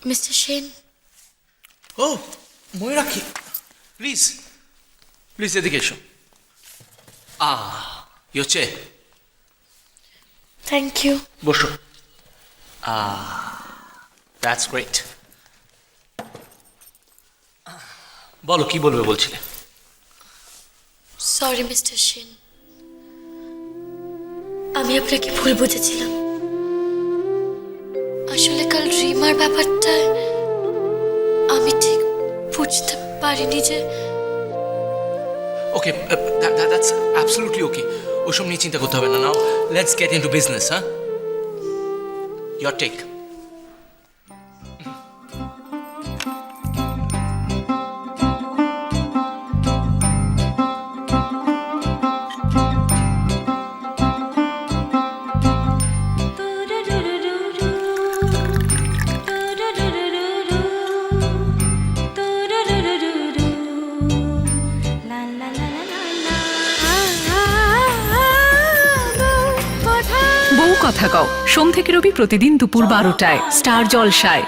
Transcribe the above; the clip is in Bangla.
মিস্টার সেন, ও ময়ূরাক্ষী, প্লিজ প্লিজ এদিকে এসো। ইচ্ছে থ্যাংক ইউ। বসো। That's great. বলো কি বলবে বলছিলে। সরি মিস্টার সেন, আমি আপনাকে ভুল বুঝেছিলাম। আসলে কাল রিমার ব্যাপারটা আমি ঠিক বুঝতে পারিনি যে। ওকে, দ্যাটস অ্যাবসলিউটলি ওকে। ওসব নিয়ে চিন্তা করতে হবে না। Now let's get into business. হ্যাঁ, ইয়োর টেক। বউ কথা কও, সোম থেকে রবি প্রতিদিন দুপুর 12টায় স্টার জলসায়।